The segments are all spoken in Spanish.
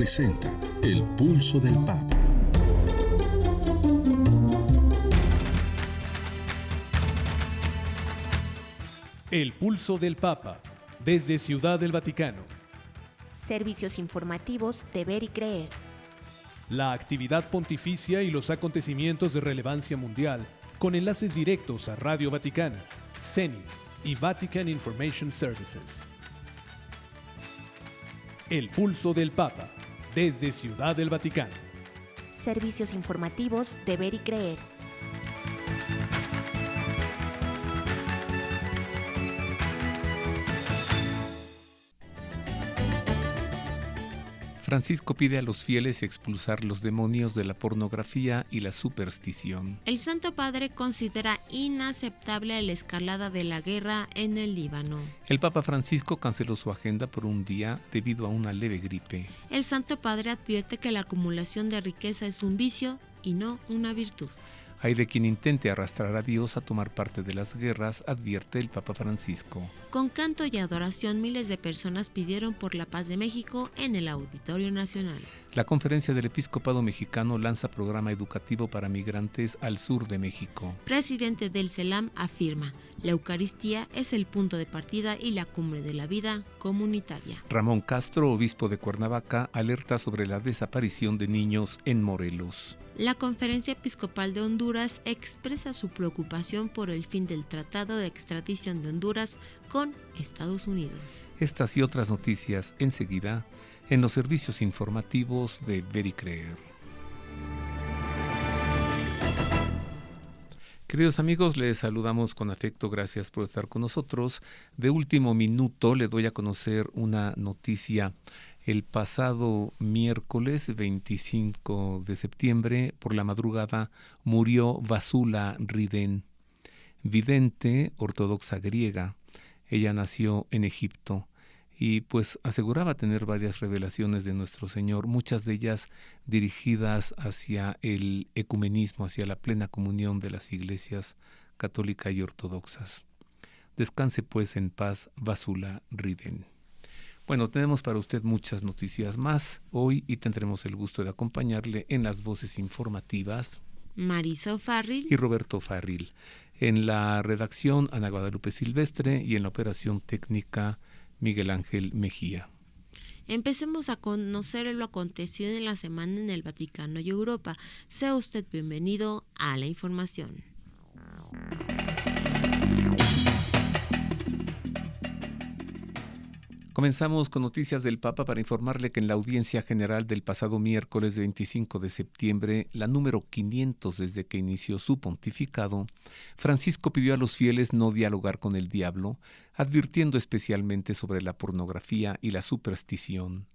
presenta El Pulso del Papa. El Pulso del Papa, desde Ciudad del Vaticano. Servicios informativos de Ver y Creer. La actividad pontificia y los acontecimientos de relevancia mundial, con enlaces directos a Radio Vaticana, CENI y Vatican Information Services. El Pulso del Papa, desde Ciudad del Vaticano. Servicios informativos de Ver y Creer. Francisco pide a los fieles expulsar los demonios de la pornografía y la superstición. El Santo Padre considera inaceptable la escalada de la guerra en el Líbano. El Papa Francisco canceló su agenda por un día debido a una leve gripe. El Santo Padre advierte que la acumulación de riqueza es un vicio y no una virtud. Hay de quien intente arrastrar a Dios a tomar parte de las guerras, advierte el Papa Francisco. Con canto y adoración, miles de personas pidieron por la paz de México en el Auditorio Nacional. La Conferencia del Episcopado Mexicano lanza programa educativo para migrantes al sur de México. Presidente del CELAM afirma: la Eucaristía es el punto de partida y la cumbre de la vida comunitaria. Ramón Castro, obispo de Cuernavaca, alerta sobre la desaparición de niños en Morelos. La Conferencia Episcopal de Honduras expresa su preocupación por el fin del Tratado de Extradición de Honduras con Estados Unidos. Estas y otras noticias enseguida en los servicios informativos de Ver y Creer. Queridos amigos, les saludamos con afecto, gracias por estar con nosotros. De último minuto le doy a conocer una noticia. El pasado miércoles 25 de septiembre, por la madrugada, murió Vasula Riden, vidente ortodoxa griega. Ella nació en Egipto y pues aseguraba tener varias revelaciones de nuestro Señor, muchas de ellas dirigidas hacia el ecumenismo, hacia la plena comunión de las iglesias católica y ortodoxas. Descanse pues en paz, Vasula Riden. Bueno, tenemos para usted muchas noticias más hoy y tendremos el gusto de acompañarle en las voces informativas Marisa O'Farrill y Roberto Farril. En la redacción, Ana Guadalupe Silvestre, y en la operación técnica, Miguel Ángel Mejía. Empecemos a conocer lo acontecido en la semana en el Vaticano y Europa. Sea usted bienvenido a la información. Comenzamos con noticias del Papa para informarle que en la audiencia general del pasado miércoles 25 de septiembre, la número 500 desde que inició su pontificado, Francisco pidió a los fieles no dialogar con el diablo, advirtiendo especialmente sobre la pornografía y la superstición.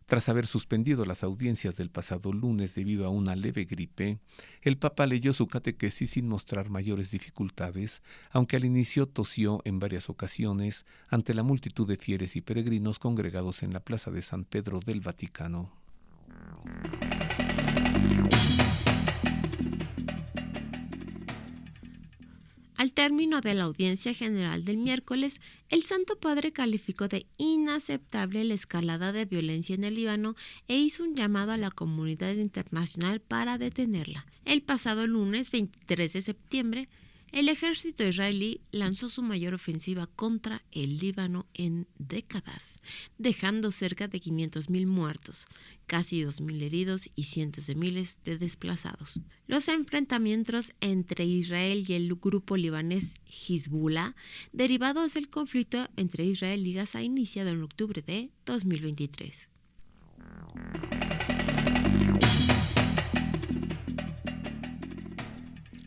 Tras haber suspendido las audiencias del pasado lunes debido a una leve gripe, el Papa leyó su catequesis sin mostrar mayores dificultades, aunque al inicio tosió en varias ocasiones ante la multitud de fieles y peregrinos congregados en la Plaza de San Pedro del Vaticano. Al término de la audiencia general del miércoles, el Santo Padre calificó de inaceptable la escalada de violencia en el Líbano e hizo un llamado a la comunidad internacional para detenerla. El pasado lunes 23 de septiembre, el ejército israelí lanzó su mayor ofensiva contra el Líbano en décadas, dejando cerca de 500,000 muertos, casi 2,000 heridos y cientos de miles de desplazados. Los enfrentamientos entre Israel y el grupo libanés Hezbollah, derivados del conflicto entre Israel y Gaza, iniciado en octubre de 2023.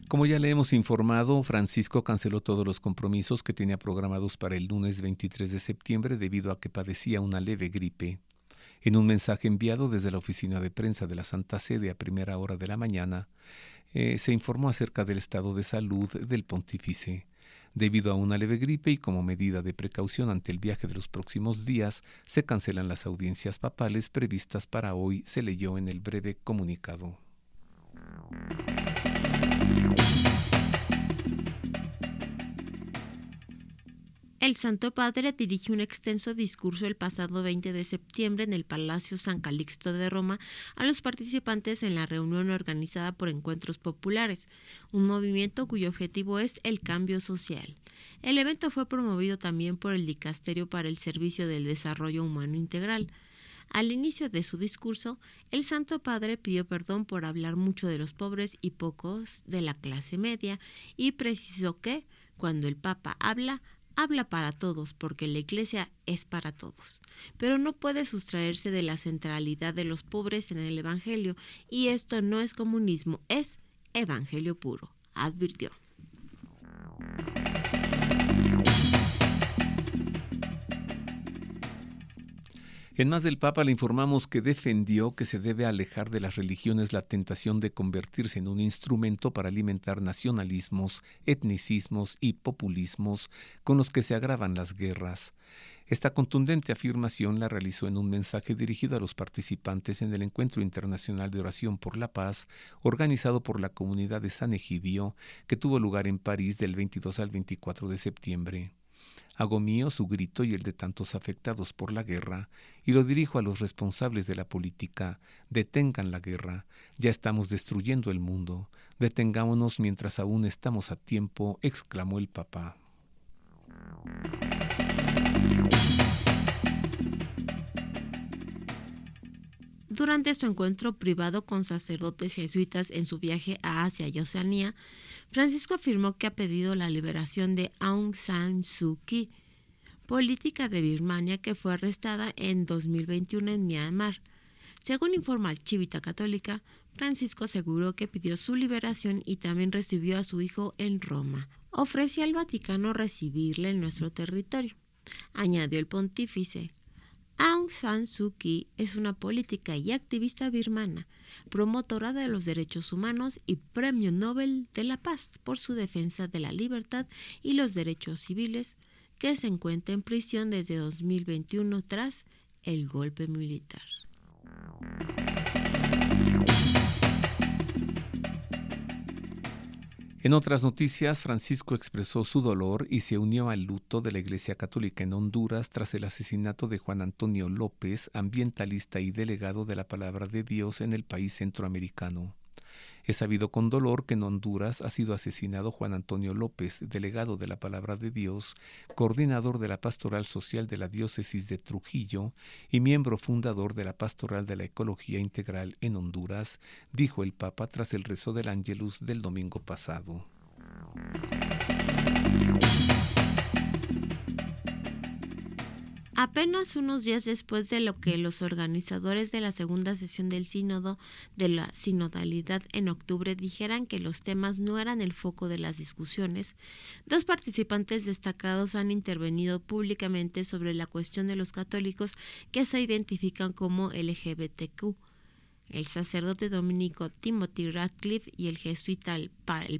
Como ya le hemos informado, Francisco canceló todos los compromisos que tenía programados para el lunes 23 de septiembre debido a que padecía una leve gripe. En un mensaje enviado desde la oficina de prensa de la Santa Sede a primera hora de la mañana, se informó acerca del estado de salud del pontífice. Debido a una leve gripe y como medida de precaución ante el viaje de los próximos días, se cancelan las audiencias papales previstas para hoy, se leyó en el breve comunicado. El Santo Padre dirigió un extenso discurso el pasado 20 de septiembre en el Palacio San Calixto de Roma a los participantes en la reunión organizada por Encuentros Populares, un movimiento cuyo objetivo es el cambio social. El evento fue promovido también por el Dicasterio para el Servicio del Desarrollo Humano Integral. Al inicio de su discurso, el Santo Padre pidió perdón por hablar mucho de los pobres y pocos de la clase media y precisó que, cuando el Papa habla para todos, porque la Iglesia es para todos, pero no puede sustraerse de la centralidad de los pobres en el Evangelio, y esto no es comunismo, es Evangelio puro, advirtió. En Más del Papa le informamos que defendió que se debe alejar de las religiones la tentación de convertirse en un instrumento para alimentar nacionalismos, etnicismos y populismos con los que se agravan las guerras. Esta contundente afirmación la realizó en un mensaje dirigido a los participantes en el Encuentro Internacional de Oración por la Paz, organizado por la comunidad de San Egidio, que tuvo lugar en París del 22 al 24 de septiembre. Hago mío su grito y el de tantos afectados por la guerra, y lo dirijo a los responsables de la política: detengan la guerra, ya estamos destruyendo el mundo, detengámonos mientras aún estamos a tiempo, exclamó el Papa. Durante su encuentro privado con sacerdotes jesuitas en su viaje a Asia y Oceanía, Francisco afirmó que ha pedido la liberación de Aung San Suu Kyi, política de Birmania que fue arrestada en 2021 en Myanmar. Según informa Chivita Católica, Francisco aseguró que pidió su liberación y también recibió a su hijo en Roma. Ofrece al Vaticano recibirle en nuestro territorio, añadió el pontífice. Aung San Suu Kyi es una política y activista birmana, promotora de los derechos humanos y Premio Nobel de la Paz por su defensa de la libertad y los derechos civiles, que se encuentra en prisión desde 2021 tras el golpe militar. En otras noticias, Francisco expresó su dolor y se unió al luto de la Iglesia Católica en Honduras tras el asesinato de Juan Antonio López, ambientalista y delegado de la Palabra de Dios en el país centroamericano. Es sabido con dolor que en Honduras ha sido asesinado Juan Antonio López, delegado de la Palabra de Dios, coordinador de la Pastoral Social de la Diócesis de Trujillo y miembro fundador de la Pastoral de la Ecología Integral en Honduras, dijo el Papa tras el rezo del Ángelus del domingo pasado. Apenas unos días después de lo que los organizadores de la segunda sesión del Sínodo de la Sinodalidad en octubre dijeran que los temas no eran el foco de las discusiones, dos participantes destacados han intervenido públicamente sobre la cuestión de los católicos que se identifican como LGBTQ. El sacerdote dominico Timothy Radcliffe y el jesuita el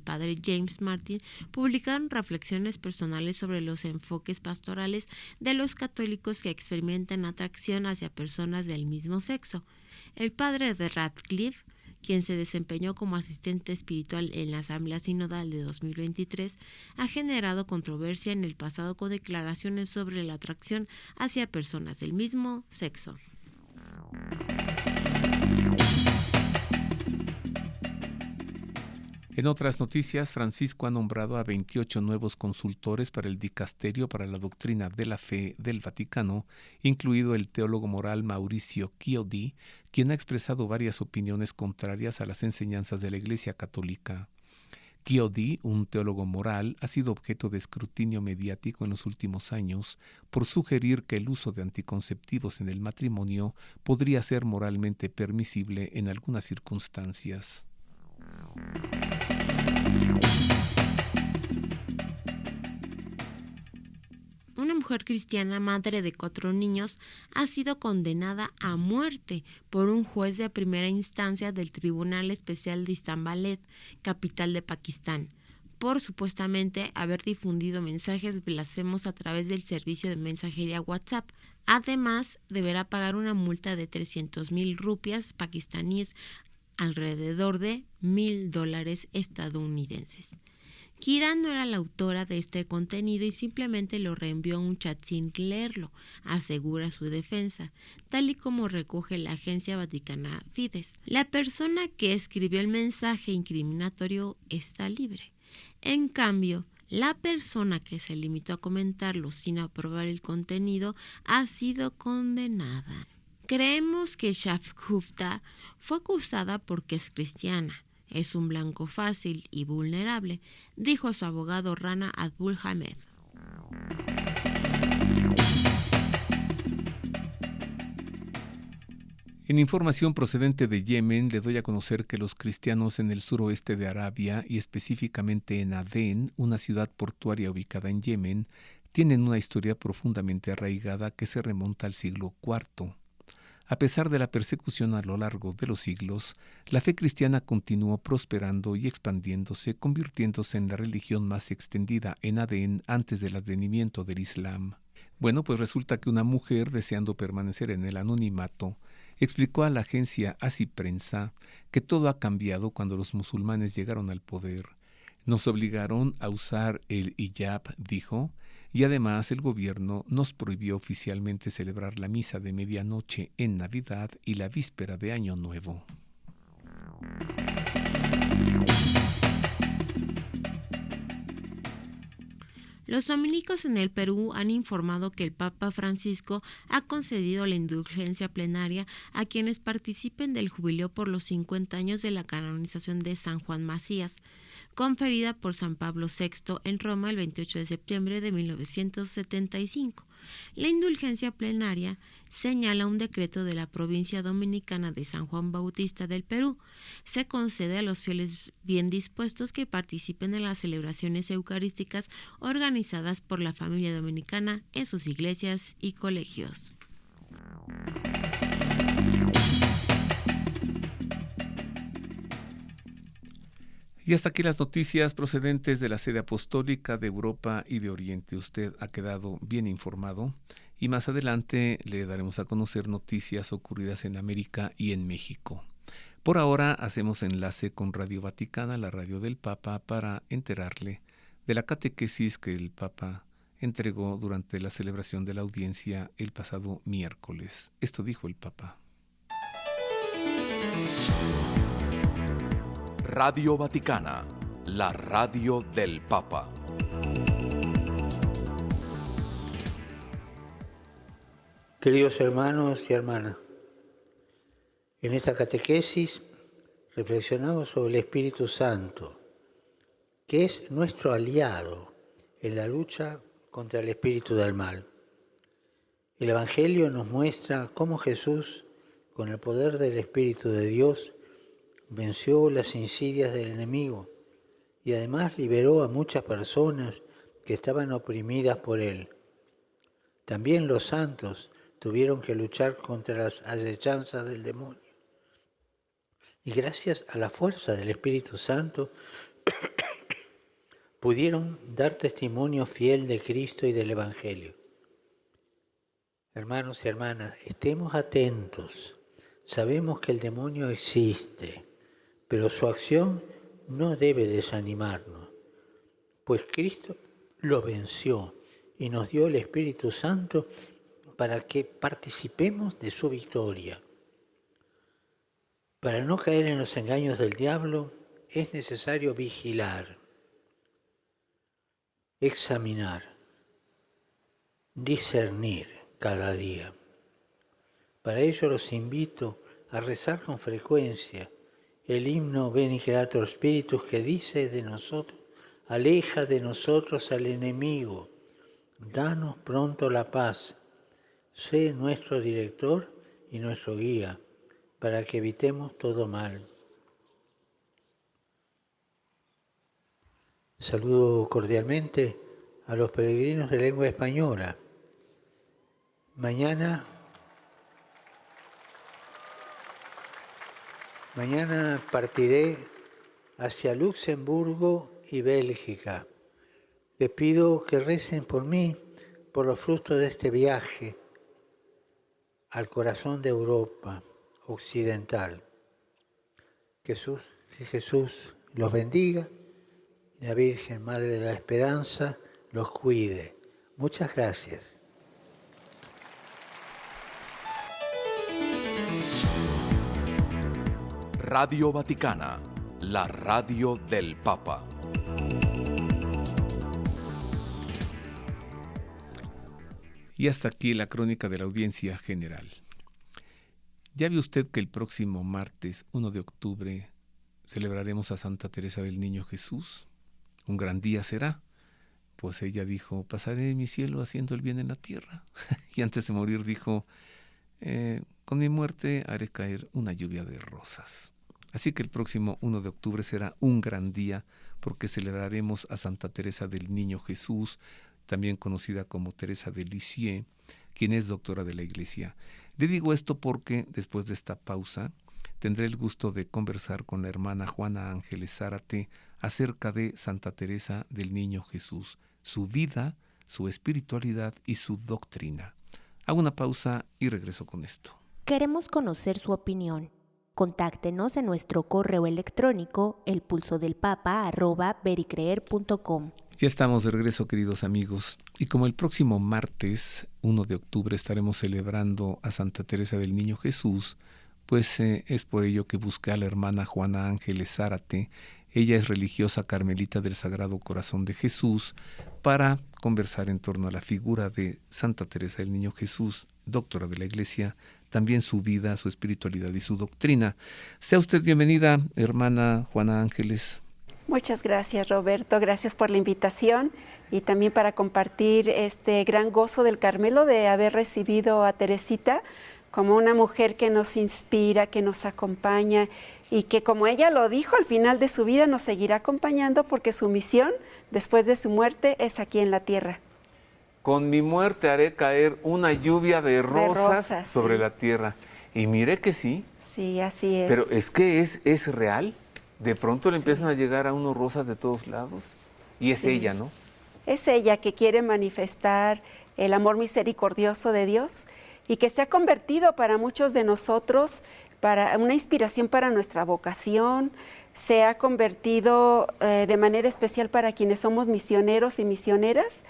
padre James Martin publicaron reflexiones personales sobre los enfoques pastorales de los católicos que experimentan atracción hacia personas del mismo sexo. El padre de Radcliffe, quien se desempeñó como asistente espiritual en la Asamblea Sinodal de 2023, ha generado controversia en el pasado con declaraciones sobre la atracción hacia personas del mismo sexo. En otras noticias, Francisco ha nombrado a 28 nuevos consultores para el Dicasterio para la Doctrina de la Fe del Vaticano, incluido el teólogo moral Mauricio Chiodi, quien ha expresado varias opiniones contrarias a las enseñanzas de la Iglesia Católica. Chiodi, un teólogo moral, ha sido objeto de escrutinio mediático en los últimos años por sugerir que el uso de anticonceptivos en el matrimonio podría ser moralmente permisible en algunas circunstancias. Una mujer cristiana, madre de 4 niños, ha sido condenada a muerte por un juez de primera instancia del Tribunal Especial de Islamabad, capital de Pakistán, por supuestamente haber difundido mensajes blasfemos a través del servicio de mensajería WhatsApp. Además, deberá pagar una multa de 300,000 rupias pakistaníes, alrededor de $1,000 estadounidenses. Kira no era la autora de este contenido y simplemente lo reenvió a un chat sin leerlo, asegura su defensa, tal y como recoge la agencia vaticana Fides. La persona que escribió el mensaje incriminatorio está libre. En cambio, la persona que se limitó a comentarlo sin aprobar el contenido ha sido condenada. Creemos que Shafkhufta fue acusada porque es cristiana. Es un blanco fácil y vulnerable, dijo su abogado Rana Abdul Hamed. En información procedente de Yemen, le doy a conocer que los cristianos en el suroeste de Arabia y específicamente en Adén, una ciudad portuaria ubicada en Yemen, tienen una historia profundamente arraigada que se remonta al siglo IV. A pesar de la persecución a lo largo de los siglos, la fe cristiana continuó prosperando y expandiéndose, convirtiéndose en la religión más extendida en Adén antes del advenimiento del Islam. Bueno, pues resulta que una mujer, deseando permanecer en el anonimato, explicó a la agencia Así Prensa que todo ha cambiado cuando los musulmanes llegaron al poder. Nos obligaron a usar el hijab, dijo, y además el gobierno nos prohibió oficialmente celebrar la misa de medianoche en Navidad y la víspera de Año Nuevo. Los dominicos en el Perú han informado que el Papa Francisco ha concedido la indulgencia plenaria a quienes participen del jubileo por los 50 años de la canonización de San Juan Macías, conferida por San Pablo VI en Roma el 28 de septiembre de 1975. La indulgencia plenaria señala un decreto de la provincia dominicana de San Juan Bautista del Perú. Se concede a los fieles bien dispuestos que participen en las celebraciones eucarísticas organizadas por la familia dominicana en sus iglesias y colegios. Y hasta aquí las noticias procedentes de la sede apostólica de Europa y de Oriente. Usted ha quedado bien informado y más adelante le daremos a conocer noticias ocurridas en América y en México. Por ahora hacemos enlace con Radio Vaticana, la radio del Papa, para enterarle de la catequesis que el Papa entregó durante la celebración de la audiencia el pasado miércoles. Esto dijo el Papa. Radio Vaticana, la radio del Papa. Queridos hermanos y hermanas, en esta catequesis reflexionamos sobre el Espíritu Santo, que es nuestro aliado en la lucha contra el espíritu del mal. El Evangelio nos muestra cómo Jesús, con el poder del Espíritu de Dios, venció las insidias del enemigo y además liberó a muchas personas que estaban oprimidas por él. También los santos tuvieron que luchar contra las acechanzas del demonio. Y gracias a la fuerza del Espíritu Santo pudieron dar testimonio fiel de Cristo y del Evangelio. Hermanos y hermanas, estemos atentos. Sabemos que el demonio existe, pero su acción no debe desanimarnos, pues Cristo lo venció y nos dio el Espíritu Santo para que participemos de su victoria. Para no caer en los engaños del diablo es necesario vigilar, examinar, discernir cada día. Para ello los invito a rezar con frecuencia el himno Veni Creator Spiritus que dice de nosotros: aleja de nosotros al enemigo, danos pronto la paz, sé nuestro director y nuestro guía, para que evitemos todo mal. Saludo cordialmente a los peregrinos de lengua española. Mañana partiré hacia Luxemburgo y Bélgica. Les pido que recen por mí, por los frutos de este viaje al corazón de Europa occidental. Que Jesús los bendiga y la Virgen, Madre de la Esperanza, los cuide. Muchas gracias. Radio Vaticana, la radio del Papa. Y hasta aquí la crónica de la audiencia general. ¿Ya vio usted que el próximo martes 1 de octubre celebraremos a Santa Teresa del Niño Jesús? Un gran día será. Pues ella dijo, pasaré mi cielo haciendo el bien en la tierra. Y antes de morir dijo, con mi muerte haré caer una lluvia de rosas. Así que el próximo 1 de octubre será un gran día porque celebraremos a Santa Teresa del Niño Jesús, también conocida como Teresa de Lisieux, quien es doctora de la Iglesia. Le digo esto porque, después de esta pausa, tendré el gusto de conversar con la hermana Juana Ángeles Zárate acerca de Santa Teresa del Niño Jesús, su vida, su espiritualidad y su doctrina. Hago una pausa y regreso con esto. Queremos conocer su opinión. Contáctenos en nuestro correo electrónico elpulsodelpapa@vericreer.com. Ya estamos de regreso, queridos amigos, y como el próximo martes 1 de octubre estaremos celebrando a Santa Teresa del Niño Jesús, pues es por ello que busqué a la hermana Juana Ángeles Zárate. Ella es religiosa carmelita del Sagrado Corazón de Jesús, para conversar en torno a la figura de Santa Teresa del Niño Jesús, doctora de la Iglesia, también su vida, su espiritualidad y su doctrina. Sea usted bienvenida, hermana Juana Ángeles. Muchas gracias, Roberto. Gracias por la invitación y también para compartir este gran gozo del Carmelo de haber recibido a Teresita como una mujer que nos inspira, que nos acompaña y que, como ella lo dijo, al final de su vida nos seguirá acompañando porque su misión, después de su muerte, es aquí en la tierra. Con mi muerte haré caer una lluvia de rosas sobre sí. la tierra. Y mire que sí. Sí, así es. Pero es que es real. De pronto le empiezan a llegar a uno rosas de todos lados. Y es ella, ¿no? Es ella que quiere manifestar el amor misericordioso de Dios y que se ha convertido para muchos de nosotros para una inspiración para nuestra vocación. Se ha convertido de manera especial para quienes somos misioneros y misioneras,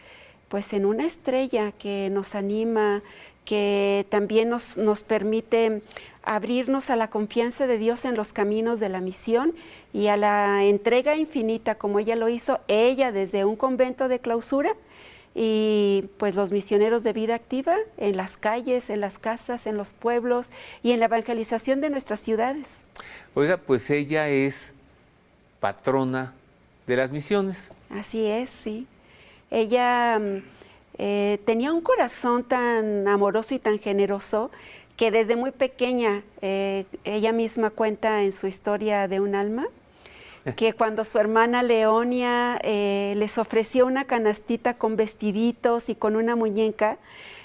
pues en una estrella que nos anima, que también nos permite abrirnos a la confianza de Dios en los caminos de la misión y a la entrega infinita, como ella lo hizo, ella desde un convento de clausura, y pues los misioneros de vida activa en las calles, en las casas, en los pueblos y en la evangelización de nuestras ciudades. Oiga, pues ella es patrona de las misiones. Así es, sí. Ella tenía un corazón tan amoroso y tan generoso que desde muy pequeña, ella misma cuenta en su historia de un alma, que cuando su hermana Leonia les ofreció una canastita con vestiditos y con una muñeca,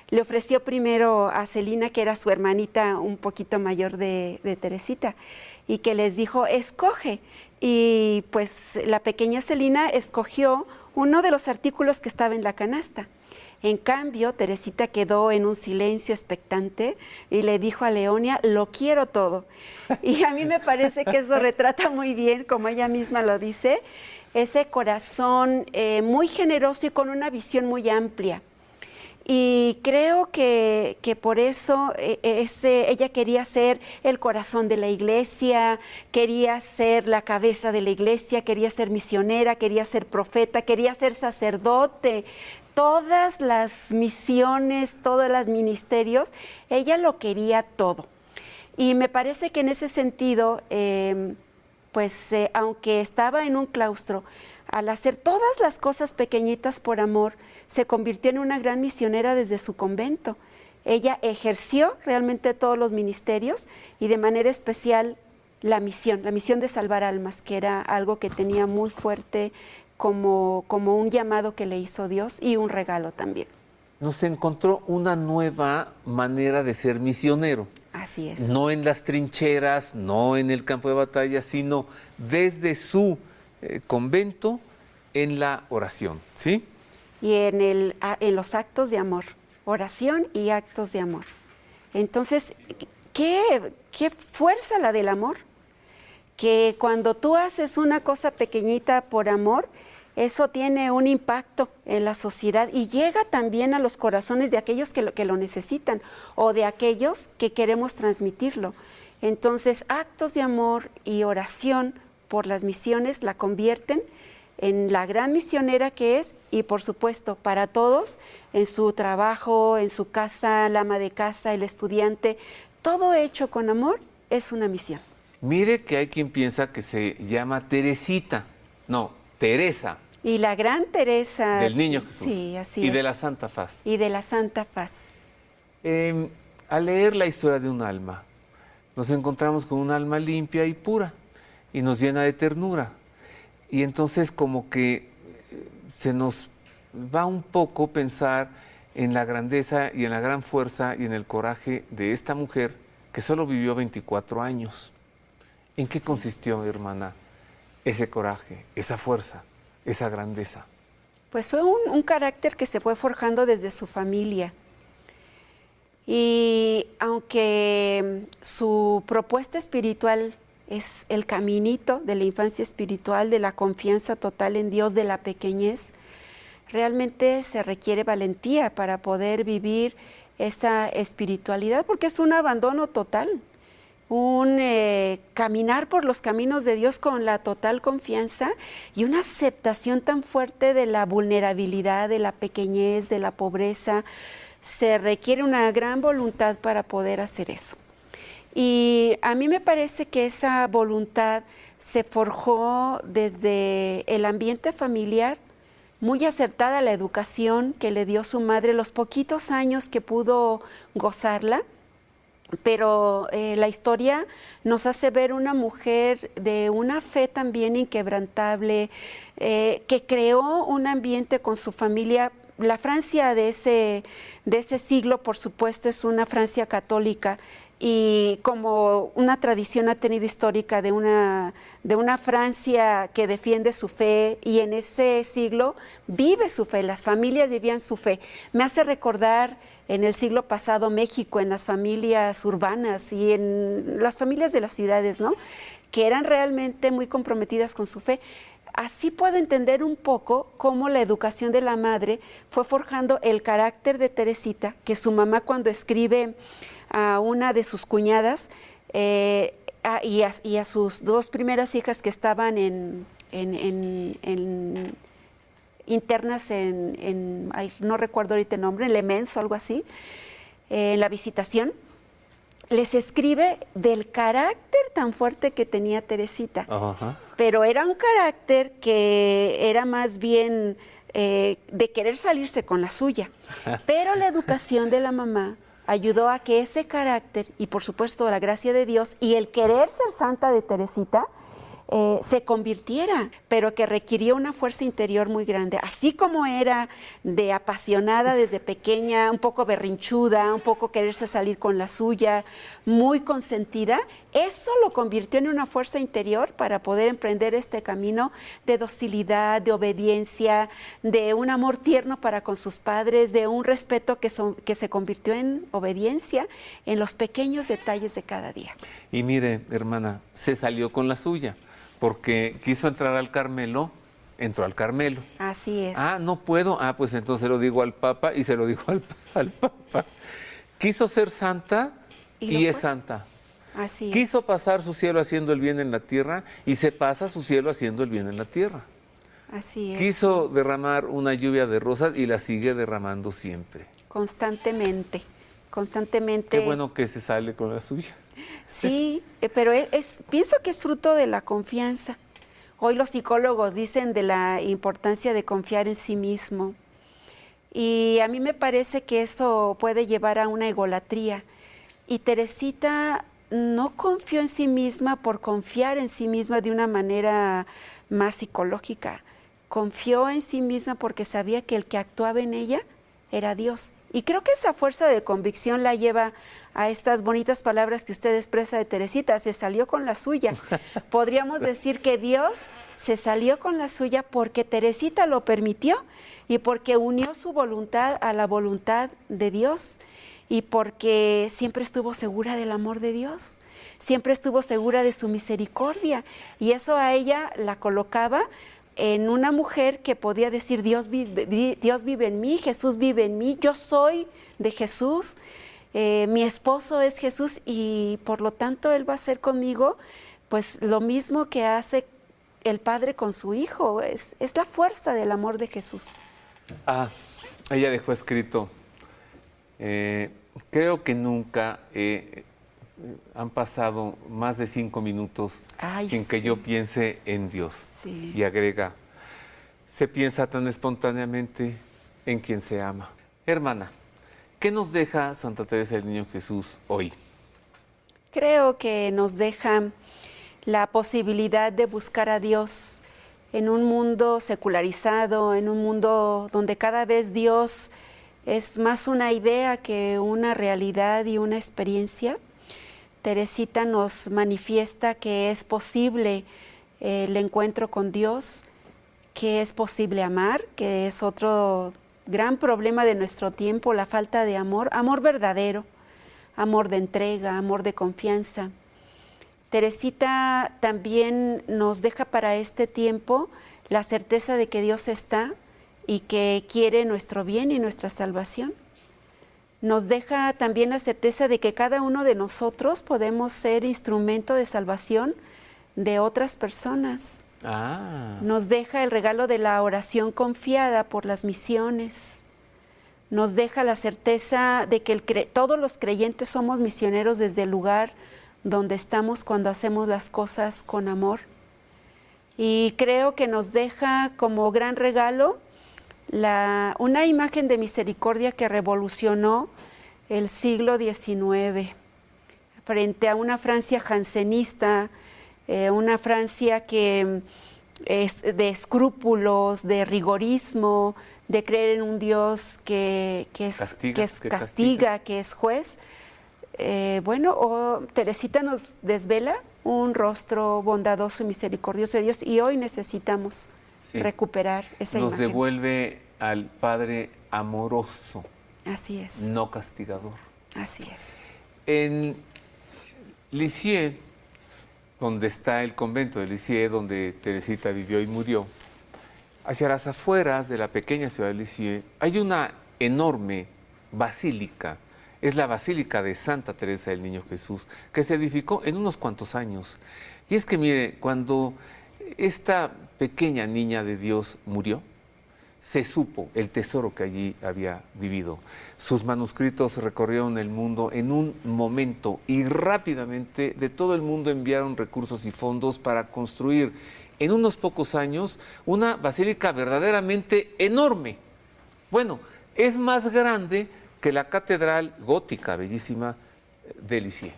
le ofreció primero a Celina, que era su hermanita un poquito mayor de Teresita, y que les dijo, escoge. Y pues la pequeña Celina escogió uno de los artículos que estaba en la canasta. En cambio, Teresita quedó en un silencio expectante y le dijo a Leonia, lo quiero todo. Y a mí me parece que eso retrata muy bien, como ella misma lo dice, ese corazón muy generoso y con una visión muy amplia. Y creo que por eso ella quería ser el corazón de la iglesia, quería ser la cabeza de la iglesia, quería ser misionera, quería ser profeta, quería ser sacerdote. Todas las misiones, todos los ministerios, ella lo quería todo. Y me parece que en ese sentido, aunque estaba en un claustro, al hacer todas las cosas pequeñitas por amor, se convirtió en una gran misionera desde su convento. Ella ejerció realmente todos los ministerios y de manera especial la misión de salvar almas, que era algo que tenía muy fuerte como un llamado que le hizo Dios y un regalo también. Nos encontró una nueva manera de ser misionero. Así es. No en las trincheras, no en el campo de batalla, sino desde su convento en la oración, ¿sí? Y en los actos de amor, oración y actos de amor. Entonces, ¿qué fuerza la del amor? Que cuando tú haces una cosa pequeñita por amor, eso tiene un impacto en la sociedad y llega también a los corazones de aquellos que lo necesitan o de aquellos que queremos transmitirlo. Entonces, actos de amor y oración por las misiones la convierten en la gran misionera que es, y por supuesto para todos, en su trabajo, en su casa, la ama de casa, el estudiante, todo hecho con amor es una misión. Mire que hay quien piensa que se llama Teresita, no, Teresa. Y la gran Teresa. Del Niño Jesús. Sí, así y es. de la Santa Faz. Y de la Santa Faz. Al leer la historia de un alma, nos encontramos con un alma limpia y pura y nos llena de ternura. Y entonces como que se nos va un poco pensar en la grandeza y en la gran fuerza y en el coraje de esta mujer que solo vivió 24 años. ¿En qué consistió, hermana, ese coraje, esa fuerza, esa grandeza? Pues fue un carácter que se fue forjando desde su familia. Y aunque su propuesta espiritual es el caminito de la infancia espiritual, de la confianza total en Dios, de la pequeñez, realmente se requiere valentía para poder vivir esa espiritualidad, porque es un abandono total, un caminar por los caminos de Dios con la total confianza y una aceptación tan fuerte de la vulnerabilidad, de la pequeñez, de la pobreza. Se requiere una gran voluntad para poder hacer eso. Y a mí me parece que esa voluntad se forjó desde el ambiente familiar, muy acertada la educación que le dio su madre, los poquitos años que pudo gozarla, pero la historia nos hace ver una mujer de una fe también inquebrantable, que creó un ambiente con su familia. La Francia de ese siglo, por supuesto, es una Francia católica, y como una tradición ha tenido histórica de una Francia que defiende su fe, y en ese siglo vive su fe, las familias vivían su fe. Me hace recordar en el siglo pasado México, en las familias urbanas y en las familias de las ciudades, ¿no?, que eran realmente muy comprometidas con su fe. Así puedo entender un poco cómo la educación de la madre fue forjando el carácter de Teresita, que su mamá, cuando escribe a una de sus cuñadas y a sus dos primeras hijas que estaban internas no recuerdo ahorita el nombre, en Le Mens o algo así, en la Visitación, les escribe del carácter tan fuerte que tenía Teresita. Ajá. Pero era un carácter que era más bien de querer salirse con la suya. Pero la educación de la mamá ayudó a que ese carácter, y por supuesto la gracia de Dios, y el querer ser santa de Teresita, se convirtiera, pero que requirió una fuerza interior muy grande. Así como era de apasionada desde pequeña, un poco berrinchuda, un poco quererse salir con la suya, muy consentida, eso lo convirtió en una fuerza interior para poder emprender este camino de docilidad, de obediencia, de un amor tierno para con sus padres, de un respeto que se convirtió en obediencia en los pequeños detalles de cada día. Y mire, hermana, se salió con la suya, porque quiso entrar al Carmelo, entró al Carmelo. Así es. Ah, no puedo. Ah, pues entonces se lo digo al Papa, y se lo dijo al Papa. Quiso ser santa y es santa. Así es. Quiso pasar su cielo haciendo el bien en la tierra y se pasa su cielo haciendo el bien en la tierra. Así es. Quiso derramar una lluvia de rosas y la sigue derramando siempre. Constantemente, constantemente. Qué bueno que se sale con la suya. Sí, pero pienso que es fruto de la confianza. Hoy los psicólogos dicen de la importancia de confiar en sí mismo. Y a mí me parece que eso puede llevar a una egolatría. Y Teresita no confió en sí misma por confiar en sí misma de una manera más psicológica. Confió en sí misma porque sabía que el que actuaba en ella era Dios. Y creo que esa fuerza de convicción la lleva a estas bonitas palabras que usted expresa de Teresita: se salió con la suya. Podríamos decir que Dios se salió con la suya porque Teresita lo permitió y porque unió su voluntad a la voluntad de Dios, y porque siempre estuvo segura del amor de Dios, siempre estuvo segura de su misericordia, y eso a ella la colocaba en una mujer que podía decir, Dios vive en mí, Jesús vive en mí, yo soy de Jesús, mi esposo es Jesús y por lo tanto Él va a hacer conmigo pues lo mismo que hace el Padre con su Hijo. Es la fuerza del amor de Jesús. Ella dejó escrito, creo que nunca han pasado más de 5 minutos sin que yo piense en Dios. Sí. Y agrega, se piensa tan espontáneamente en quien se ama. Hermana, ¿qué nos deja Santa Teresa del Niño Jesús hoy? Creo que nos deja la posibilidad de buscar a Dios en un mundo secularizado, en un mundo donde cada vez Dios es más una idea que una realidad y una experiencia. Teresita nos manifiesta que es posible el encuentro con Dios, que es posible amar, que es otro gran problema de nuestro tiempo, la falta de amor, amor verdadero, amor de entrega, amor de confianza. Teresita también nos deja para este tiempo la certeza de que Dios está y que quiere nuestro bien y nuestra salvación. Nos deja también la certeza de que cada uno de nosotros podemos ser instrumento de salvación de otras personas. Nos deja el regalo de la oración confiada por las misiones. Nos deja la certeza de que todos los creyentes somos misioneros desde el lugar donde estamos cuando hacemos las cosas con amor. Y creo que nos deja como gran regalo una imagen de misericordia que revolucionó el siglo XIX frente a una Francia jansenista, una Francia que es de escrúpulos, de rigorismo, de creer en un Dios que castiga, que es juez. Teresita nos desvela un rostro bondadoso y misericordioso de Dios y hoy necesitamos recuperar esa imagen. Nos devuelve al Padre amoroso. Así es. No castigador. Así es. En Lisieux, donde está el convento de Lisieux, donde Teresita vivió y murió, hacia las afueras de la pequeña ciudad de Lisieux, hay una enorme basílica. Es la Basílica de Santa Teresa del Niño Jesús, que se edificó en unos cuantos años. Y es que, mire, cuando esta pequeña niña de Dios murió, se supo el tesoro que allí había vivido. Sus manuscritos recorrieron el mundo en un momento y rápidamente de todo el mundo enviaron recursos y fondos para construir en unos pocos años una basílica verdaderamente enorme. Bueno, es más grande que la catedral gótica, bellísima, de Lisieux.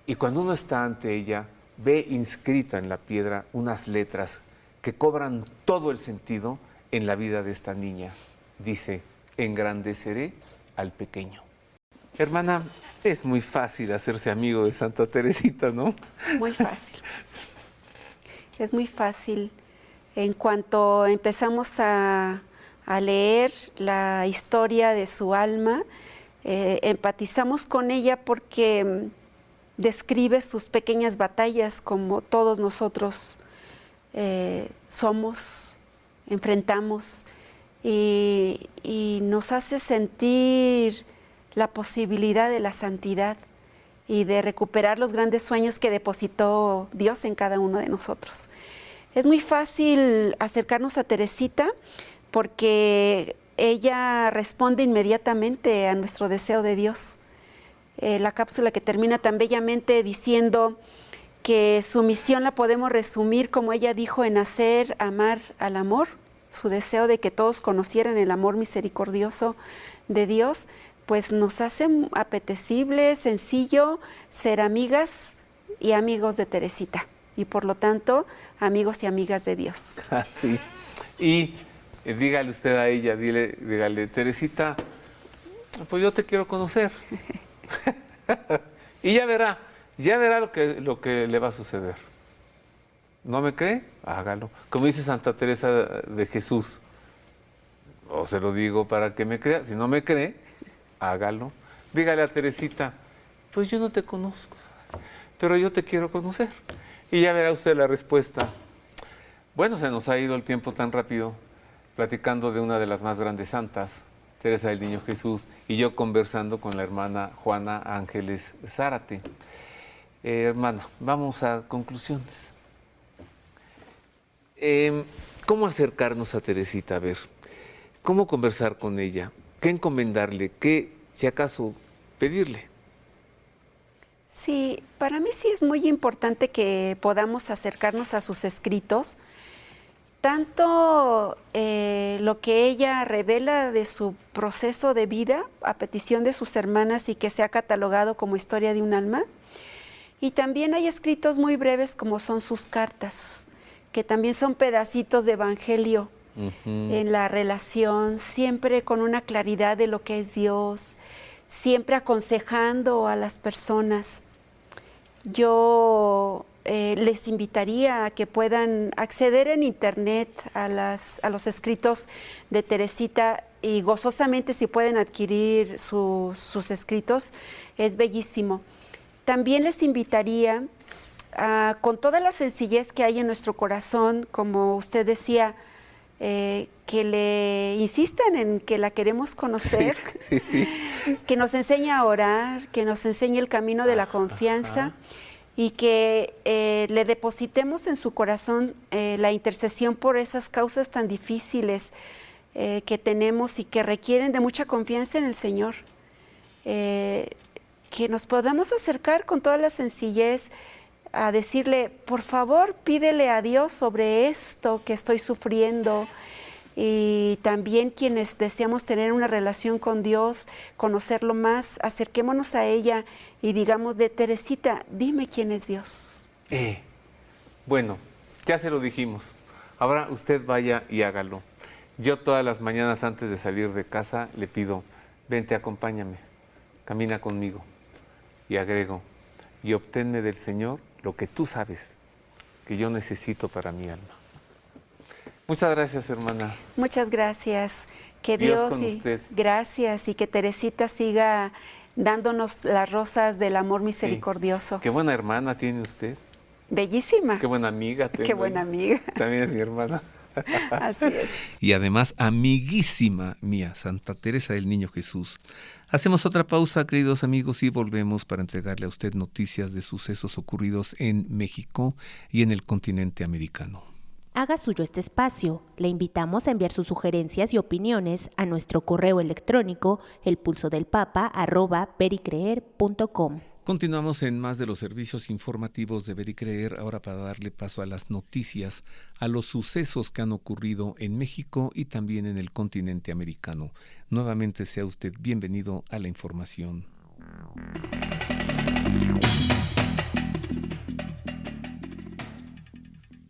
Y cuando uno está ante ella, ve inscrita en la piedra unas letras que cobran todo el sentido en la vida de esta niña. Dice, engrandeceré al pequeño. Hermana, es muy fácil hacerse amigo de Santa Teresita, ¿no? Muy fácil. Es muy fácil. En cuanto empezamos a leer la historia de su alma, empatizamos con ella porque describe sus pequeñas batallas como todos nosotros enfrentamos y nos hace sentir la posibilidad de la santidad y de recuperar los grandes sueños que depositó Dios en cada uno de nosotros. Es muy fácil acercarnos a Teresita porque ella responde inmediatamente a nuestro deseo de Dios. La cápsula que termina tan bellamente diciendo que su misión la podemos resumir como ella dijo en hacer amar al amor, su deseo de que todos conocieran el amor misericordioso de Dios, pues nos hace apetecible, sencillo ser amigas y amigos de Teresita y por lo tanto amigos y amigas de Dios. Sí. Y dígale usted a ella, dígale, Teresita, pues yo te quiero conocer. Y ya verá lo que le va a suceder. ¿No me cree? Hágalo. Como dice Santa Teresa de Jesús, o se lo digo para que me crea, si no me cree, hágalo. Dígale a Teresita, pues yo no te conozco, pero yo te quiero conocer. Y ya verá usted la respuesta. Bueno, se nos ha ido el tiempo tan rápido platicando de una de las más grandes santas, Teresa del Niño Jesús, y yo conversando con la hermana Juana Ángeles Zárate. Hermana, vamos a conclusiones. ¿Cómo acercarnos a Teresita? A ver, ¿cómo conversar con ella? ¿Qué encomendarle? ¿Qué, si acaso, pedirle? Sí, para mí sí es muy importante que podamos acercarnos a sus escritos, tanto lo que ella revela de su proceso de vida a petición de sus hermanas y que se ha catalogado como historia de un alma, y también hay escritos muy breves como son sus cartas, que también son pedacitos de evangelio en la relación, siempre con una claridad de lo que es Dios, siempre aconsejando a las personas. Yo les invitaría a que puedan acceder en internet a los escritos de Teresita y gozosamente si pueden adquirir sus escritos, es bellísimo. También les invitaría con toda la sencillez que hay en nuestro corazón, como usted decía, que le insistan en que la queremos conocer, sí. Que nos enseñe a orar, que nos enseñe el camino de la confianza y que le depositemos en su corazón la intercesión por esas causas tan difíciles que tenemos y que requieren de mucha confianza en el Señor. Que nos podamos acercar con toda la sencillez a decirle, por favor, pídele a Dios sobre esto que estoy sufriendo. Y también quienes deseamos tener una relación con Dios, conocerlo más, acerquémonos a ella y digamos de Teresita, dime quién es Dios. Bueno, ya se lo dijimos. Ahora usted vaya y hágalo. Yo todas las mañanas antes de salir de casa le pido, vente, acompáñame, camina conmigo. Y agrego, y obténme del Señor lo que tú sabes que yo necesito para mi alma. Muchas gracias, hermana. Muchas gracias. Que Dios con usted. Gracias y que Teresita siga dándonos las rosas del amor misericordioso. Sí. Qué buena hermana tiene usted. Bellísima. Qué buena amiga tengo. Qué buena amiga. También es mi hermana. Así es. Y además, amiguísima mía, Santa Teresa del Niño Jesús. Hacemos otra pausa, queridos amigos, y volvemos para entregarle a usted noticias de sucesos ocurridos en México y en el continente americano. Haga suyo este espacio. Le invitamos a enviar sus sugerencias y opiniones a nuestro correo electrónico elpulsodelpapa@vericreer.com. Continuamos en más de los servicios informativos de Ver y Creer, ahora para darle paso a las noticias, a los sucesos que han ocurrido en México y también en el continente americano. Nuevamente sea usted bienvenido a la información.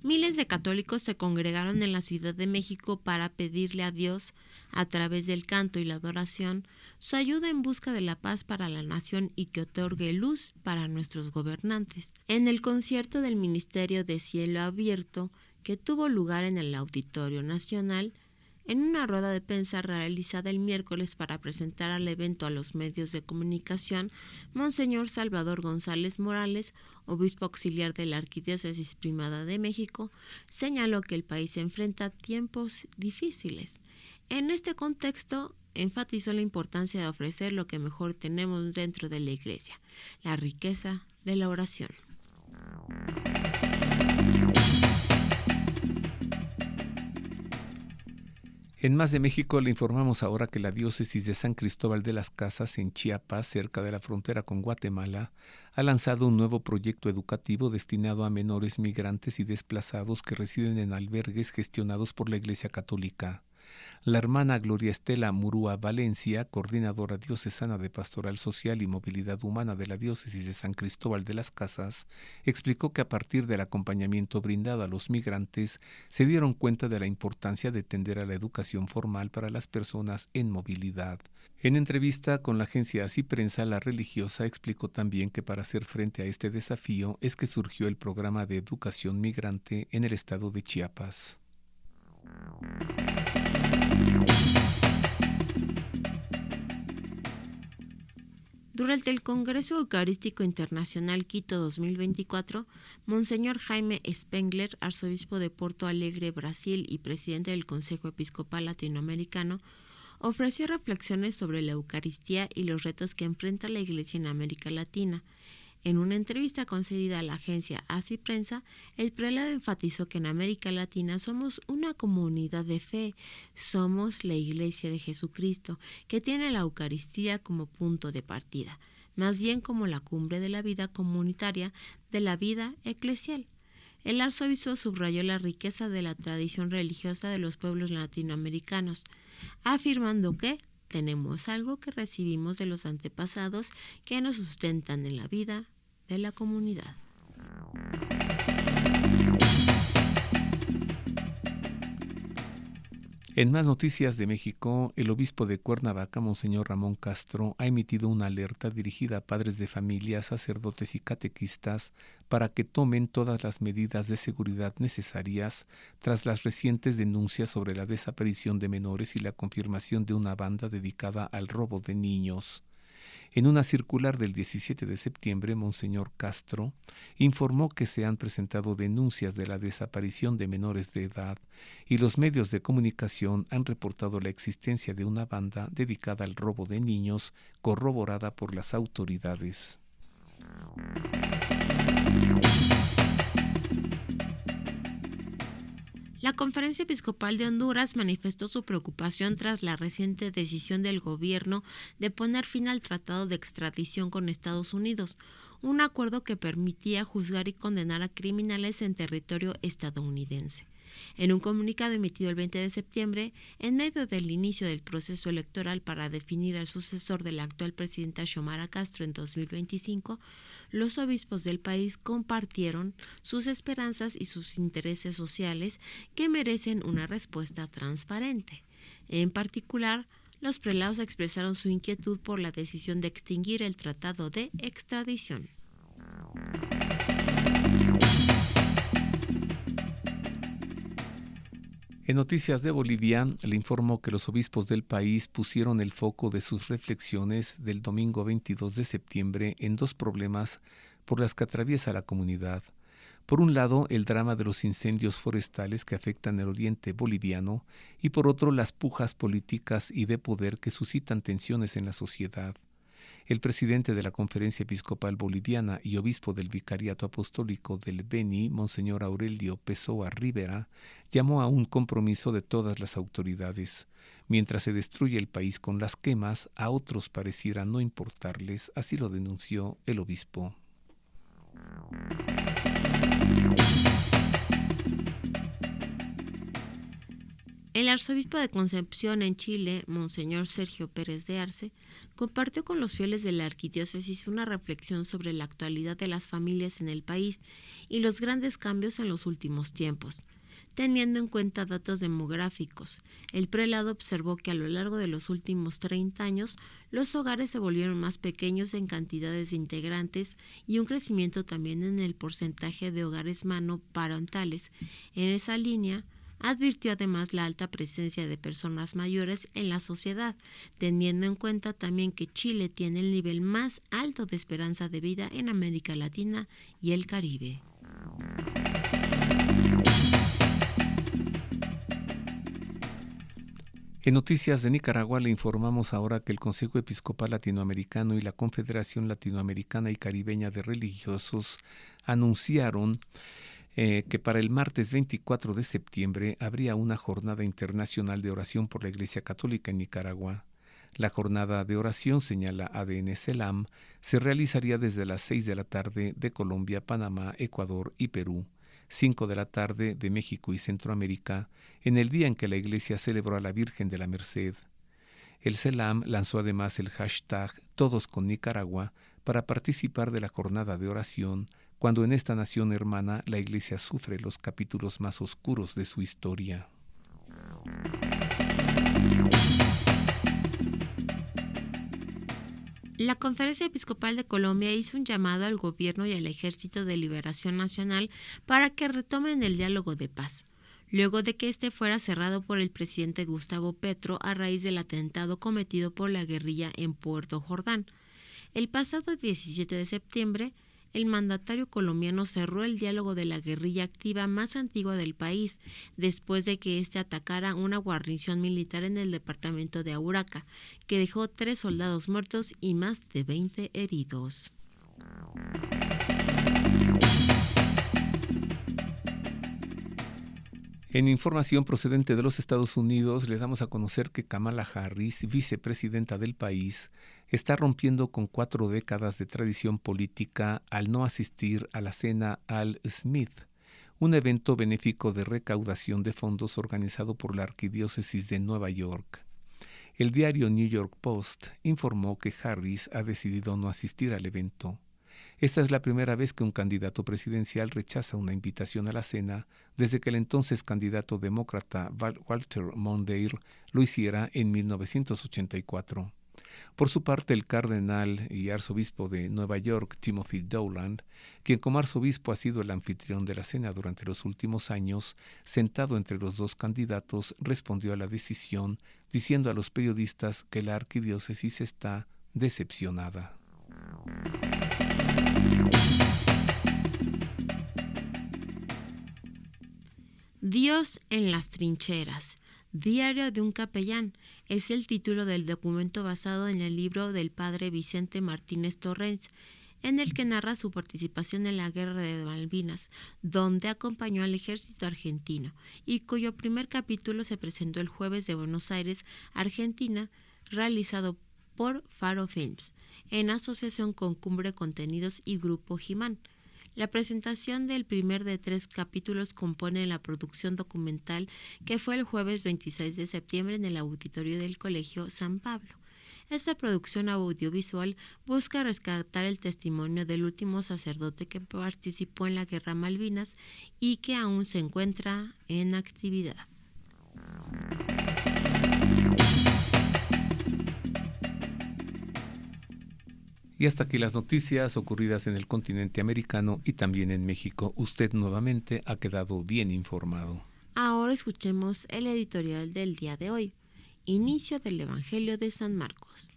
Miles de católicos se congregaron en la Ciudad de México para pedirle a Dios, a través del canto y la adoración, su ayuda en busca de la paz para la nación y que otorgue luz para nuestros gobernantes. En el concierto del Ministerio de Cielo Abierto, que tuvo lugar en el Auditorio Nacional, en una rueda de prensa realizada el miércoles para presentar al evento a los medios de comunicación, Monseñor Salvador González Morales, obispo auxiliar de la Arquidiócesis Primada de México, señaló que el país enfrenta tiempos difíciles. En este contexto, enfatizó la importancia de ofrecer lo que mejor tenemos dentro de la Iglesia, la riqueza de la oración. En Más de México le informamos ahora que la diócesis de San Cristóbal de las Casas, en Chiapas, cerca de la frontera con Guatemala, ha lanzado un nuevo proyecto educativo destinado a menores migrantes y desplazados que residen en albergues gestionados por la Iglesia Católica. La hermana Gloria Estela Murúa Valencia, coordinadora diocesana de Pastoral Social y Movilidad Humana de la Diócesis de San Cristóbal de las Casas, explicó que a partir del acompañamiento brindado a los migrantes, se dieron cuenta de la importancia de tender a la educación formal para las personas en movilidad. En entrevista con la agencia Así Prensa, la religiosa explicó también que para hacer frente a este desafío es que surgió el programa de educación migrante en el estado de Chiapas. Durante el Congreso Eucarístico Internacional Quito 2024, Monseñor Jaime Spengler, arzobispo de Porto Alegre, Brasil y presidente del Consejo Episcopal Latinoamericano, ofreció reflexiones sobre la Eucaristía y los retos que enfrenta la Iglesia en América Latina. En una entrevista concedida a la agencia ACI Prensa, el prelado enfatizó que en América Latina somos una comunidad de fe, somos la Iglesia de Jesucristo, que tiene la Eucaristía como punto de partida, más bien como la cumbre de la vida comunitaria, de la vida eclesial. El arzobispo subrayó la riqueza de la tradición religiosa de los pueblos latinoamericanos, afirmando que tenemos algo que recibimos de los antepasados que nos sustentan en la vida de la comunidad. En más noticias de México, el obispo de Cuernavaca, Monseñor Ramón Castro, ha emitido una alerta dirigida a padres de familia, sacerdotes y catequistas para que tomen todas las medidas de seguridad necesarias tras las recientes denuncias sobre la desaparición de menores y la confirmación de una banda dedicada al robo de niños. En una circular del 17 de septiembre, Monseñor Castro informó que se han presentado denuncias de la desaparición de menores de edad y los medios de comunicación han reportado la existencia de una banda dedicada al robo de niños corroborada por las autoridades. La Conferencia Episcopal de Honduras manifestó su preocupación tras la reciente decisión del gobierno de poner fin al tratado de extradición con Estados Unidos, un acuerdo que permitía juzgar y condenar a criminales en territorio estadounidense. En un comunicado emitido el 20 de septiembre, en medio del inicio del proceso electoral para definir al sucesor de la actual presidenta Xiomara Castro en 2025, los obispos del país compartieron sus esperanzas y sus intereses sociales que merecen una respuesta transparente. En particular, los prelados expresaron su inquietud por la decisión de extinguir el tratado de extradición. En noticias de Bolivia, le informo que los obispos del país pusieron el foco de sus reflexiones del domingo 22 de septiembre en dos problemas por las que atraviesa la comunidad. Por un lado, el drama de los incendios forestales que afectan el oriente boliviano y por otro, las pujas políticas y de poder que suscitan tensiones en la sociedad. El presidente de la Conferencia Episcopal Boliviana y obispo del Vicariato Apostólico del Beni, Monseñor Aurelio Pessoa Rivera, llamó a un compromiso de todas las autoridades. Mientras se destruye el país con las quemas, a otros pareciera no importarles, así lo denunció el obispo. El arzobispo de Concepción en Chile, Monseñor Sergio Pérez de Arce, compartió con los fieles de la arquidiócesis una reflexión sobre la actualidad de las familias en el país y los grandes cambios en los últimos tiempos. Teniendo en cuenta datos demográficos, el prelado observó que a lo largo de los últimos 30 años, los hogares se volvieron más pequeños en cantidades de integrantes y un crecimiento también en el porcentaje de hogares monoparentales. En esa línea, advirtió además la alta presencia de personas mayores en la sociedad, teniendo en cuenta también que Chile tiene el nivel más alto de esperanza de vida en América Latina y el Caribe. En noticias de Nicaragua le informamos ahora que el Consejo Episcopal Latinoamericano y la Confederación Latinoamericana y Caribeña de Religiosos anunciaron que para el martes 24 de septiembre habría una jornada internacional de oración por la Iglesia Católica en Nicaragua. La jornada de oración, señala ADN CELAM, se realizaría desde las 6 de la tarde de Colombia, Panamá, Ecuador y Perú, 5 de la tarde de México y Centroamérica, en el día en que la Iglesia celebró a la Virgen de la Merced. El CELAM lanzó además el hashtag Todos con Nicaragua para participar de la jornada de oración, cuando en esta nación hermana la Iglesia sufre los capítulos más oscuros de su historia. La Conferencia Episcopal de Colombia hizo un llamado al gobierno y al Ejército de Liberación Nacional para que retomen el diálogo de paz, luego de que este fuera cerrado por el presidente Gustavo Petro a raíz del atentado cometido por la guerrilla en Puerto Jordán. El pasado 17 de septiembre, el mandatario colombiano cerró el diálogo de la guerrilla activa más antigua del país, después de que éste atacara una guarnición militar en el departamento de Auraca, que dejó 3 soldados muertos y más de 20 heridos. En información procedente de los Estados Unidos, le damos a conocer que Kamala Harris, vicepresidenta del país, está rompiendo con 4 décadas de tradición política al no asistir a la cena Al-Smith, un evento benéfico de recaudación de fondos organizado por la Arquidiócesis de Nueva York. El diario New York Post informó que Harris ha decidido no asistir al evento. Esta es la primera vez que un candidato presidencial rechaza una invitación a la cena desde que el entonces candidato demócrata Walter Mondale lo hiciera en 1984. Por su parte, el cardenal y arzobispo de Nueva York, Timothy Dowland, quien como arzobispo ha sido el anfitrión de la cena durante los últimos años, sentado entre los 2 candidatos, respondió a la decisión diciendo a los periodistas que la arquidiócesis está decepcionada. Dios en las trincheras. Diario de un capellán es el título del documento basado en el libro del padre Vicente Martínez Torrens, en el que narra su participación en la Guerra de Malvinas, donde acompañó al ejército argentino, y cuyo primer capítulo se presentó el jueves de Buenos Aires, Argentina, realizado por Faro Films, en asociación con Cumbre Contenidos y Grupo Jimán. La presentación del primer de 3 capítulos compone la producción documental que fue el jueves 26 de septiembre en el auditorio del Colegio San Pablo. Esta producción audiovisual busca rescatar el testimonio del último sacerdote que participó en la Guerra Malvinas y que aún se encuentra en actividad. Y hasta aquí las noticias ocurridas en el continente americano y también en México. Usted nuevamente ha quedado bien informado. Ahora escuchemos el editorial del día de hoy. Inicio del Evangelio de San Marcos.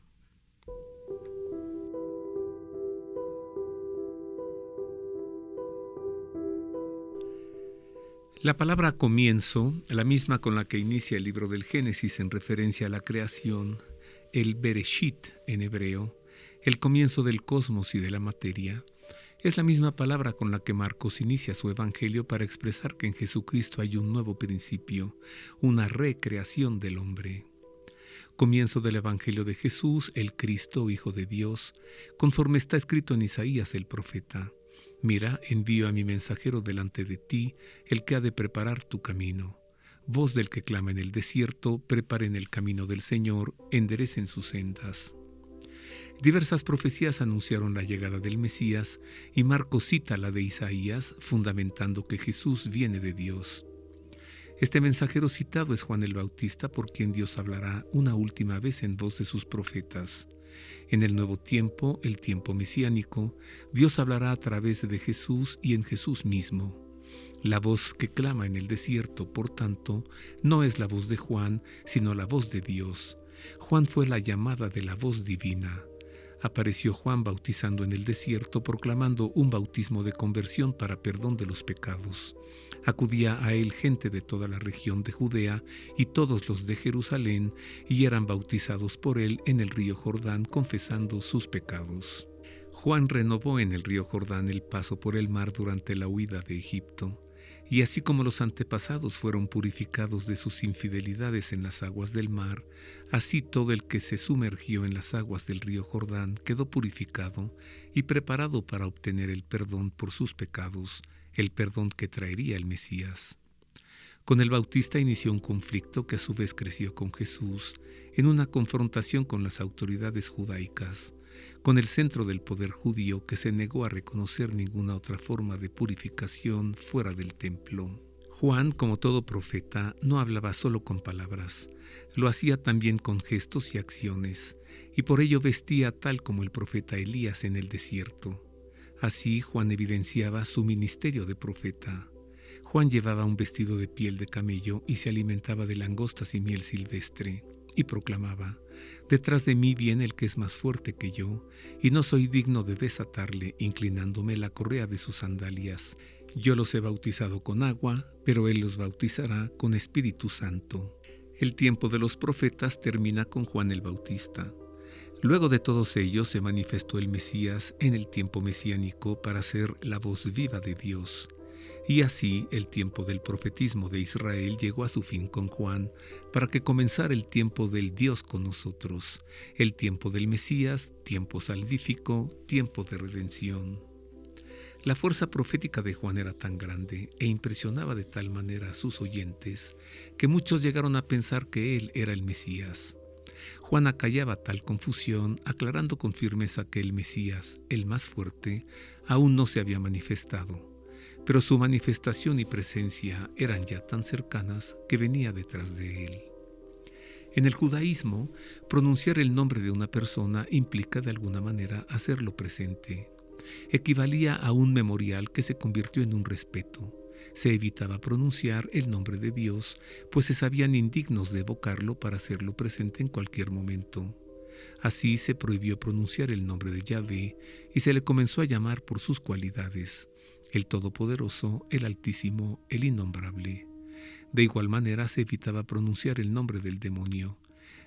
La palabra comienzo, la misma con la que inicia el libro del Génesis en referencia a la creación, el Bereshit en hebreo, el comienzo del cosmos y de la materia, es la misma palabra con la que Marcos inicia su evangelio para expresar que en Jesucristo hay un nuevo principio, una recreación del hombre. Comienzo del evangelio de Jesús, el Cristo, Hijo de Dios, conforme está escrito en Isaías el profeta: Mira, envío a mi mensajero delante de ti, el que ha de preparar tu camino. Voz del que clama en el desierto, preparen el camino del Señor, enderecen sus sendas. Diversas profecías anunciaron la llegada del Mesías y Marcos cita la de Isaías, fundamentando que Jesús viene de Dios. Este mensajero citado es Juan el Bautista, por quien Dios hablará una última vez en voz de sus profetas. En el nuevo tiempo, el tiempo mesiánico, Dios hablará a través de Jesús y en Jesús mismo. La voz que clama en el desierto, por tanto, no es la voz de Juan, sino la voz de Dios. Juan fue la llamada de la voz divina. Apareció Juan bautizando en el desierto, proclamando un bautismo de conversión para perdón de los pecados. Acudía a él gente de toda la región de Judea y todos los de Jerusalén, y eran bautizados por él en el río Jordán, confesando sus pecados. Juan renovó en el río Jordán el paso por el mar durante la huida de Egipto. Y así como los antepasados fueron purificados de sus infidelidades en las aguas del mar, así todo el que se sumergió en las aguas del río Jordán quedó purificado y preparado para obtener el perdón por sus pecados, el perdón que traería el Mesías. Con el Bautista inició un conflicto que a su vez creció con Jesús en una confrontación con las autoridades judaicas, con el centro del poder judío que se negó a reconocer ninguna otra forma de purificación fuera del templo. Juan, como todo profeta, no hablaba solo con palabras, lo hacía también con gestos y acciones, y por ello vestía tal como el profeta Elías en el desierto. Así Juan evidenciaba su ministerio de profeta. Juan llevaba un vestido de piel de camello y se alimentaba de langostas y miel silvestre. y proclamaba: «Detrás de mí viene el que es más fuerte que yo, y no soy digno de desatarle, inclinándome la correa de sus sandalias. Yo los he bautizado con agua, pero él los bautizará con Espíritu Santo». El tiempo de los profetas termina con Juan el Bautista. Luego de todos ellos se manifestó el Mesías en el tiempo mesiánico para ser la voz viva de Dios. Y así el tiempo del profetismo de Israel llegó a su fin con Juan, para que comenzara el tiempo del Dios con nosotros, el tiempo del Mesías, tiempo salvífico, tiempo de redención. La fuerza profética de Juan era tan grande e impresionaba de tal manera a sus oyentes que muchos llegaron a pensar que él era el Mesías. Juan acallaba tal confusión, aclarando con firmeza que el Mesías, el más fuerte, aún no se había manifestado, pero su manifestación y presencia eran ya tan cercanas que venía detrás de él. En el judaísmo, pronunciar el nombre de una persona implica de alguna manera hacerlo presente. Equivalía a un memorial que se convirtió en un respeto. Se evitaba pronunciar el nombre de Dios, pues se sabían indignos de evocarlo para hacerlo presente en cualquier momento. Así se prohibió pronunciar el nombre de Yahvé y se le comenzó a llamar por sus cualidades: el Todopoderoso, el Altísimo, el Innombrable. De igual manera se evitaba pronunciar el nombre del demonio.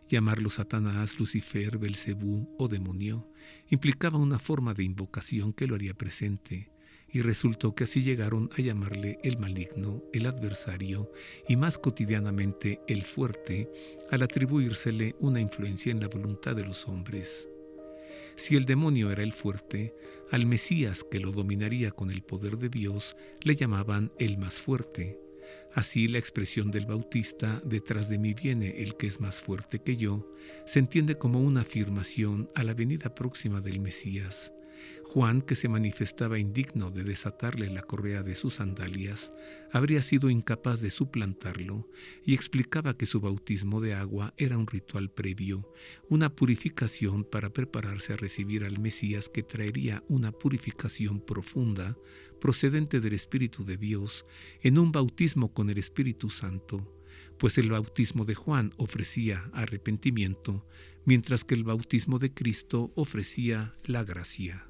Llamarlo Satanás, Lucifer, Belcebú o demonio implicaba una forma de invocación que lo haría presente, y resultó que así llegaron a llamarle el maligno, el adversario y más cotidianamente el fuerte, al atribuírsele una influencia en la voluntad de los hombres. Si el demonio era el fuerte, al Mesías, que lo dominaría con el poder de Dios, le llamaban el más fuerte. Así la expresión del Bautista, «detrás de mí viene el que es más fuerte que yo», se entiende como una afirmación a la venida próxima del Mesías. Juan, que se manifestaba indigno de desatarle la correa de sus sandalias, habría sido incapaz de suplantarlo y explicaba que su bautismo de agua era un ritual previo, una purificación para prepararse a recibir al Mesías, que traería una purificación profunda procedente del Espíritu de Dios en un bautismo con el Espíritu Santo, pues el bautismo de Juan ofrecía arrepentimiento, mientras que el bautismo de Cristo ofrecía la gracia.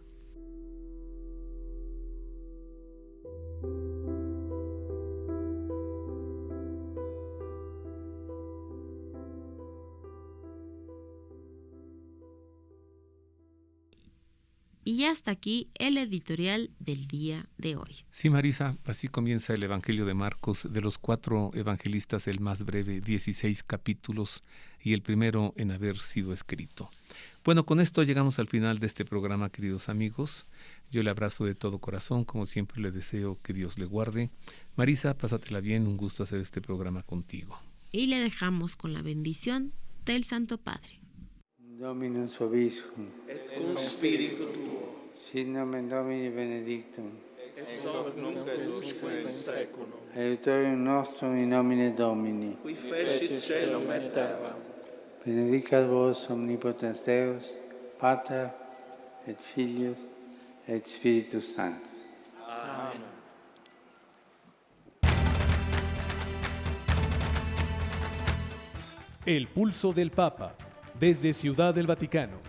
Y hasta aquí el editorial del día de hoy. Sí, Marisa, así comienza el Evangelio de Marcos. De los 4 evangelistas, el más breve, 16 capítulos, y el primero en haber sido escrito. Bueno, con esto llegamos al final de este programa, queridos amigos. Yo le abrazo de todo corazón, como siempre le deseo que Dios le guarde. Marisa, pásatela bien, un gusto hacer este programa contigo. Y le dejamos con la bendición del Santo Padre. Dominus vobiscum, et cum spiritu tuo, sit nomen Domini benedictum, et hoc nunc et usque in seculum, aiutorium nostrum in nomine Domini, qui fecit caelum et terram. benedicat vos omnipotens Deus, Pater et Filius et Spiritus Sanctus. Amen. El pulso del Papa, desde Ciudad del Vaticano.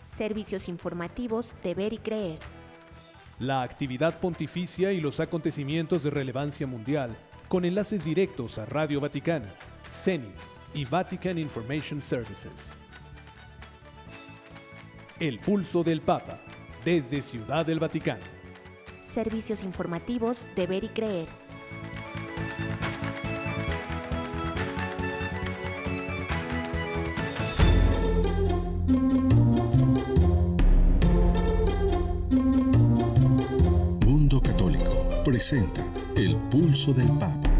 Servicios informativos de Ver y Creer. La actividad pontificia y los acontecimientos de relevancia mundial, con enlaces directos a Radio Vaticana, Zenith y Vatican Information Services. El pulso del Papa, desde Ciudad del Vaticano. Servicios informativos de Ver y Creer. Mundo Católico presenta El Pulso del Papa.